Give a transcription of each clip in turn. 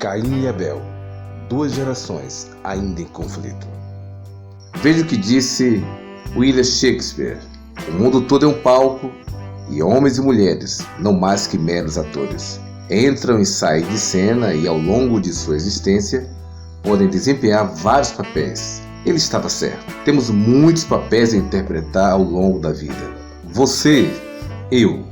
Caim e Abel, duas gerações ainda em conflito. Veja o que disse William Shakespeare: o mundo todo é um palco e homens e mulheres, não mais que meros atores, entram e saem de cena e ao longo de sua existência podem desempenhar vários papéis. Ele estava certo. Temos muitos papéis a interpretar ao longo da vida. Você, eu,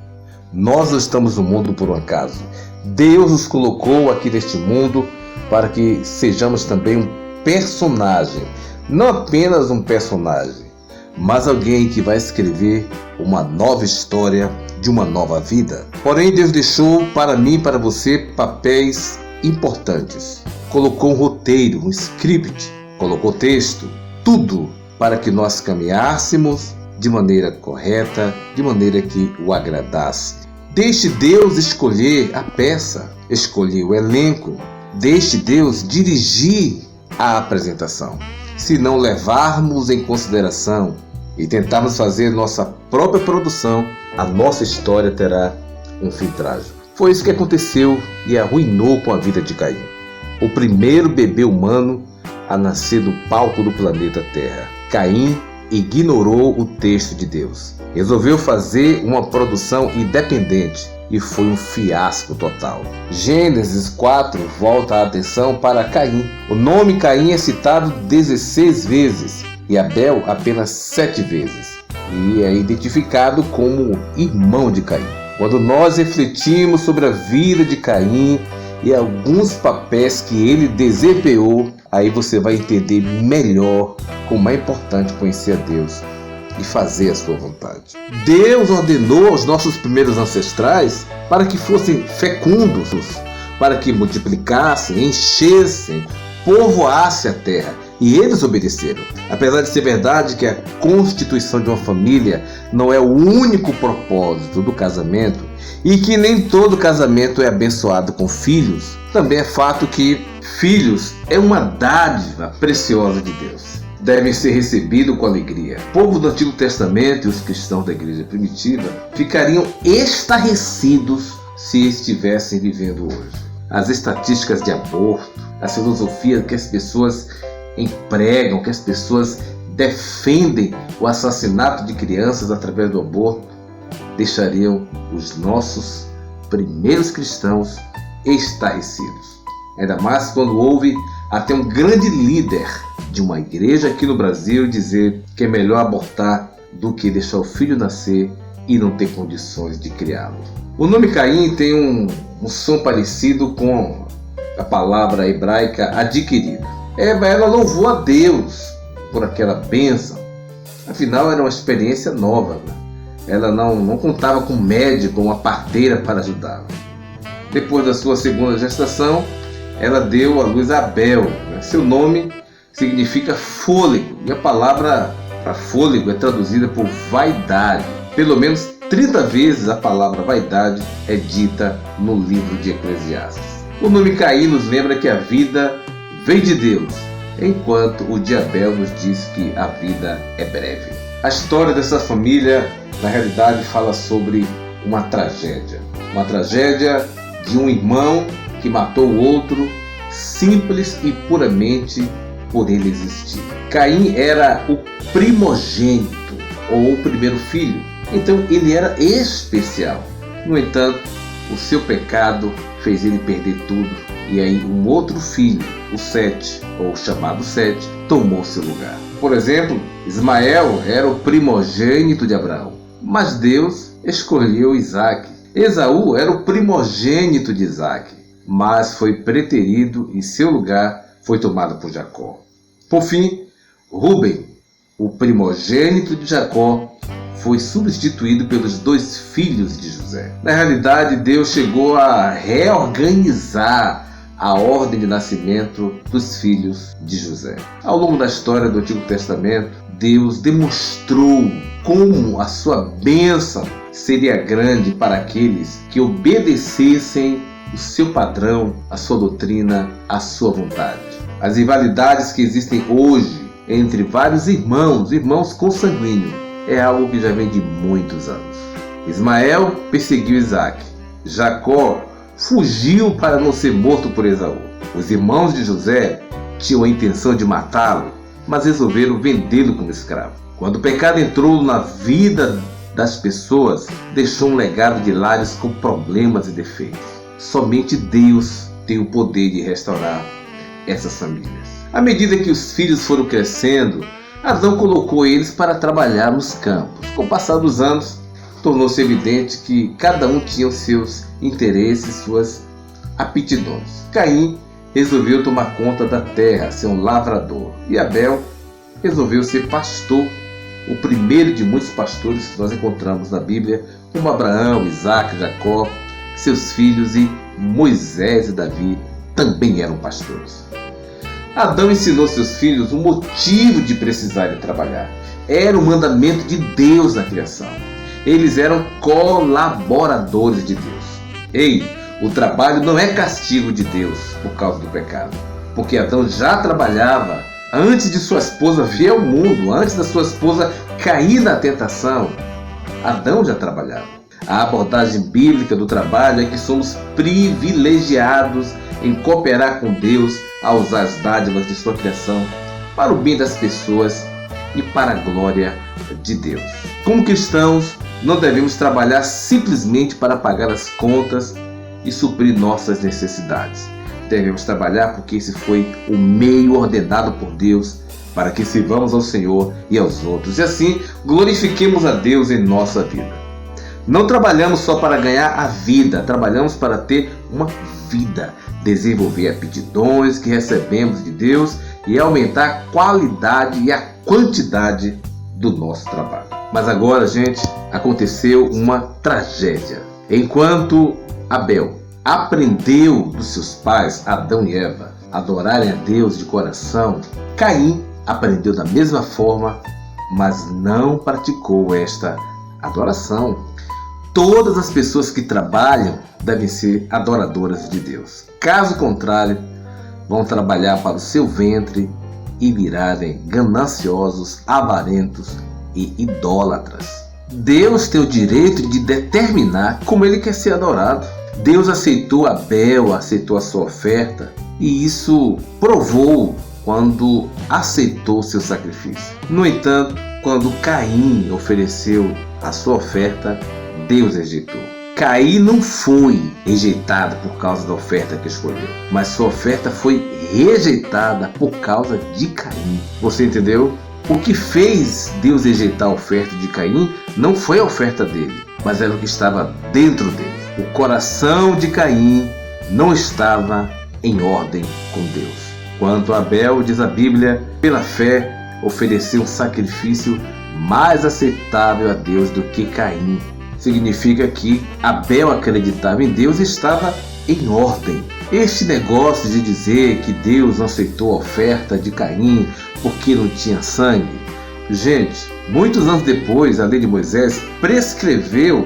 nós não estamos no mundo por um acaso. Deus nos colocou aqui neste mundo para que sejamos também um personagem. Não apenas um personagem, mas alguém que vai escrever uma nova história de uma nova vida. Porém, Deus deixou para mim e para você papéis importantes. Colocou um roteiro, um script, colocou texto, tudo para que nós caminhássemos de maneira correta, de maneira que o agradasse. Deixe Deus escolher a peça, escolher o elenco. Deixe Deus dirigir a apresentação. Se não levarmos em consideração e tentarmos fazer nossa própria produção, a nossa história terá um fim trágico. Foi isso que aconteceu e arruinou com a vida de Caim, o primeiro bebê humano a nascer do palco do planeta Terra. Caim ignorou o texto de Deus. Resolveu fazer uma produção independente e foi um fiasco total. Gênesis 4 volta a atenção para Caim. O nome Caim é citado 16 vezes e Abel apenas 7 vezes. E é identificado como irmão de Caim. Quando nós refletimos sobre a vida de Caim e alguns papéis que ele desempenhou, aí você vai entender melhor como é importante conhecer a Deus e fazer a sua vontade. Deus ordenou aos nossos primeiros ancestrais para que fossem fecundos, para que multiplicassem, enchessem, povoassem a terra. E eles obedeceram. Apesar de ser verdade que a constituição de uma família não é o único propósito do casamento e que nem todo casamento é abençoado com filhos, também é fato que filhos é uma dádiva preciosa de Deus. Devem ser recebidos com alegria. O povo do Antigo Testamento e os cristãos da igreja primitiva ficariam estarrecidos se estivessem vivendo hoje. As estatísticas de aborto, a filosofia que as pessoas empregam, que as pessoas defendem o assassinato de crianças através do aborto, deixariam os nossos primeiros cristãos estarrecidos. Ainda mais quando houve até um grande líder de uma igreja aqui no Brasil dizer que é melhor abortar do que deixar o filho nascer e não ter condições de criá-lo. O nome Caim tem um som parecido com a palavra hebraica adquirido. Ela louvou a Deus por aquela bênção. Afinal, era uma experiência nova. Ela não contava com um médico ou uma parteira para ajudá-la. Depois da sua segunda gestação, ela deu à luz a Abel. Seu nome significa fôlego, e a palavra para fôlego é traduzida por vaidade. Pelo menos 30 vezes a palavra vaidade é dita no livro de Eclesiastes. O nome Caim nos lembra que a vida vem de Deus, enquanto o de Abel nos diz que a vida é breve. A história dessa família, na realidade, fala sobre uma tragédia. Uma tragédia de um irmão que matou o outro, simples e puramente por ele existir. Caim era o primogênito, ou o primeiro filho, então ele era especial. No entanto, o seu pecado fez ele perder tudo, e aí um outro filho, o Sete, ou chamado Sete, tomou seu lugar. Por exemplo, Ismael era o primogênito de Abraão, mas Deus escolheu Isaac. Esaú era o primogênito de Isaac, mas foi preterido e seu lugar foi tomado por Jacó. Por fim, Rúben, o primogênito de Jacó, foi substituído pelos 2 filhos de José. Na realidade, Deus chegou a reorganizar a ordem de nascimento dos filhos de José. Ao longo da história do Antigo Testamento, Deus demonstrou como a sua bênção seria grande para aqueles que obedecessem o seu padrão, a sua doutrina, a sua vontade. As rivalidades que existem hoje entre vários irmãos consanguíneos, é algo que já vem de muitos anos. Ismael perseguiu Isaac. Jacó fugiu para não ser morto por Esaú. Os irmãos de José tinham a intenção de matá-lo, mas resolveram vendê-lo como escravo. Quando o pecado entrou na vida das pessoas, deixou um legado de lares com problemas e defeitos. Somente Deus tem o poder de restaurar essas famílias. À medida que os filhos foram crescendo, Adão colocou eles para trabalhar nos campos. Com o passar dos anos, tornou-se evidente que cada um tinha os seus interesses, suas aptidões. Caim resolveu tomar conta da terra, ser um lavrador. E Abel resolveu ser pastor, o primeiro de muitos pastores que nós encontramos na Bíblia, como Abraão, Isaac, Jacó, seus filhos, e Moisés e Davi também eram pastores. Adão ensinou seus filhos o motivo de precisarem trabalhar. Era o mandamento de Deus na criação. Eles eram colaboradores de Deus. Ei, o trabalho não é castigo de Deus por causa do pecado, porque Adão já trabalhava antes de sua esposa vir ao mundo, antes da sua esposa cair na tentação. Adão já trabalhava. A abordagem bíblica do trabalho é que somos privilegiados em cooperar com Deus a usar as dádivas de sua criação para o bem das pessoas e para a glória de Deus. Como cristãos, não devemos trabalhar simplesmente para pagar as contas e suprir nossas necessidades. Devemos trabalhar porque esse foi o meio ordenado por Deus para que sirvamos ao Senhor e aos outros, e assim glorifiquemos a Deus em nossa vida. Não trabalhamos só para ganhar a vida, trabalhamos para ter uma vida, desenvolver aptidões que recebemos de Deus e aumentar a qualidade e a quantidade do nosso trabalho. Mas agora, gente, aconteceu uma tragédia. Enquanto Abel aprendeu dos seus pais, Adão e Eva, a adorarem a Deus de coração, Caim aprendeu da mesma forma, mas não praticou esta adoração. Todas as pessoas que trabalham devem ser adoradoras de Deus. Caso contrário, vão trabalhar para o seu ventre e virarem gananciosos, avarentos e idólatras. Deus tem o direito de determinar como ele quer ser adorado. Deus aceitou Abel, aceitou a sua oferta, e isso provou quando aceitou seu sacrifício. No entanto, quando Caim ofereceu a sua oferta, Deus rejeitou. Caim não foi rejeitado por causa da oferta que escolheu, mas sua oferta foi rejeitada por causa de Caim. Você entendeu? O que fez Deus rejeitar a oferta de Caim não foi a oferta dele, mas era o que estava dentro dele. O coração de Caim não estava em ordem com Deus. Quanto a Abel, diz a Bíblia, pela fé ofereceu um sacrifício mais aceitável a Deus do que Caim. Significa que Abel acreditava em Deus e estava em ordem. Este negócio de dizer que Deus não aceitou a oferta de Caim porque não tinha sangue, gente, muitos anos depois a lei de Moisés prescreveu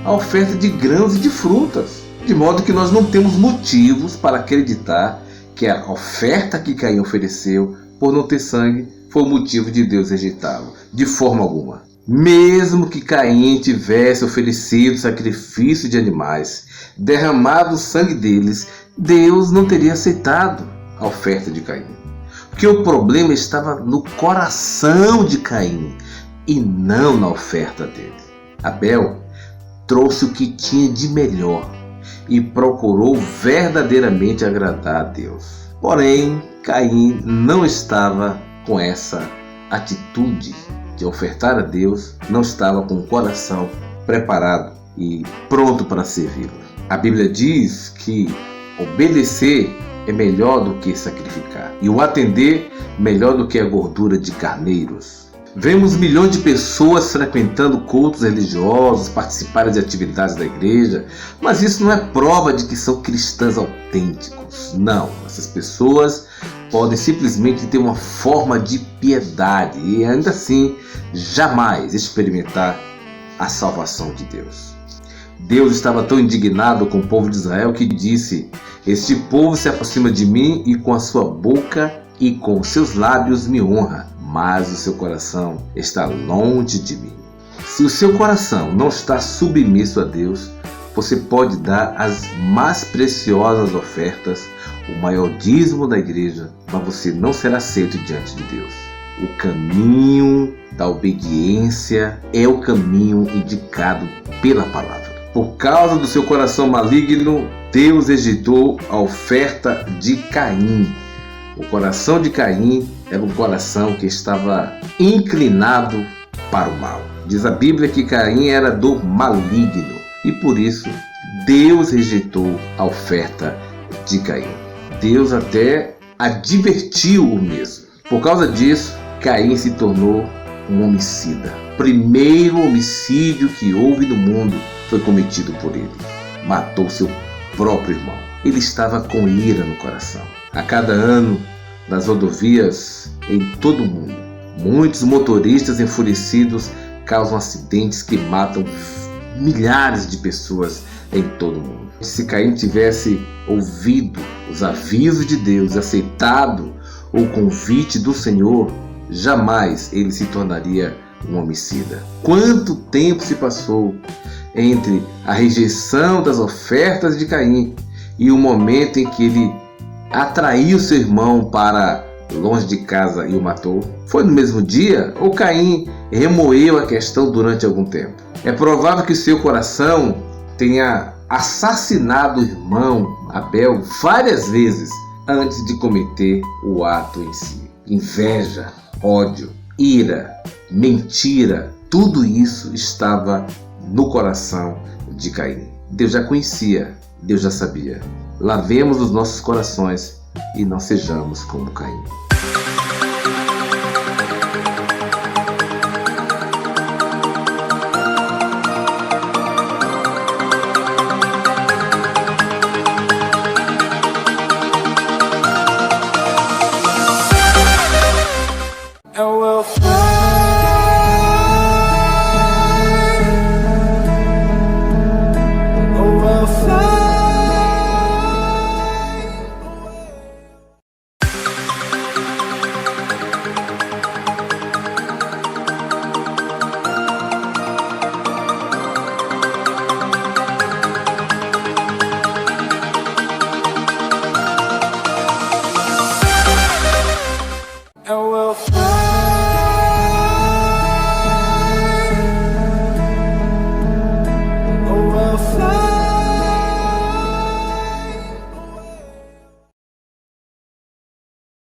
a oferta de grãos e de frutas, de modo que nós não temos motivos para acreditar que a oferta que Caim ofereceu por não ter sangue foi o motivo de Deus rejeitá-lo, de forma alguma. Mesmo que Caim tivesse oferecido sacrifício de animais, derramado o sangue deles, Deus não teria aceitado a oferta de Caim. Porque o problema estava no coração de Caim e não na oferta dele. Abel trouxe o que tinha de melhor e procurou verdadeiramente agradar a Deus. Porém, Caim não estava com essa atitude de ofertar a Deus, não estava com o coração preparado e pronto para servi-lo. A Bíblia diz que obedecer é melhor do que sacrificar, e o atender melhor do que a gordura de carneiros. Vemos milhões de pessoas frequentando cultos religiosos, participarem de atividades da igreja, mas isso não é prova de que são cristãos autênticos. Não, essas pessoas podem simplesmente ter uma forma de piedade e ainda assim jamais experimentar a salvação de Deus. Deus estava tão indignado com o povo de Israel que disse: "Este povo se aproxima de mim e com a sua boca e com os seus lábios me honra, mas o seu coração está longe de mim." Se o seu coração não está submisso a Deus, Você pode dar as mais preciosas ofertas, o maior dízimo da igreja, mas você não será aceito diante de Deus. O caminho da obediência é o caminho indicado pela palavra. Por causa do seu coração maligno, Deus rejeitou a oferta de Caim. O coração de Caim era um coração que estava inclinado para o mal. Diz a Bíblia que Caim era do maligno e por isso Deus rejeitou a oferta de Caim. Deus até advertiu o mesmo. Por causa disso, Caim se tornou um homicida. O primeiro homicídio que houve no mundo foi cometido por ele. Matou seu próprio irmão. Ele estava com ira no coração. A cada ano, nas rodovias em todo o mundo, muitos motoristas enfurecidos causam acidentes que matam milhares de pessoas em todo o mundo. Se Caim tivesse ouvido os avisos de Deus, aceitado o convite do Senhor, jamais ele se tornaria um homicida. Quanto tempo se passou entre a rejeição das ofertas de Caim e o momento em que ele atraiu seu irmão para longe de casa e o matou? Foi no mesmo dia ou Caim remoeu a questão durante algum tempo? É provável que seu coração tenha assassinado o irmão Abel várias vezes antes de cometer o ato em si. Inveja, ódio, ira, mentira, tudo isso estava no coração de Caim. Deus já conhecia, Deus já sabia. Lavemos os nossos corações e não sejamos como Caim.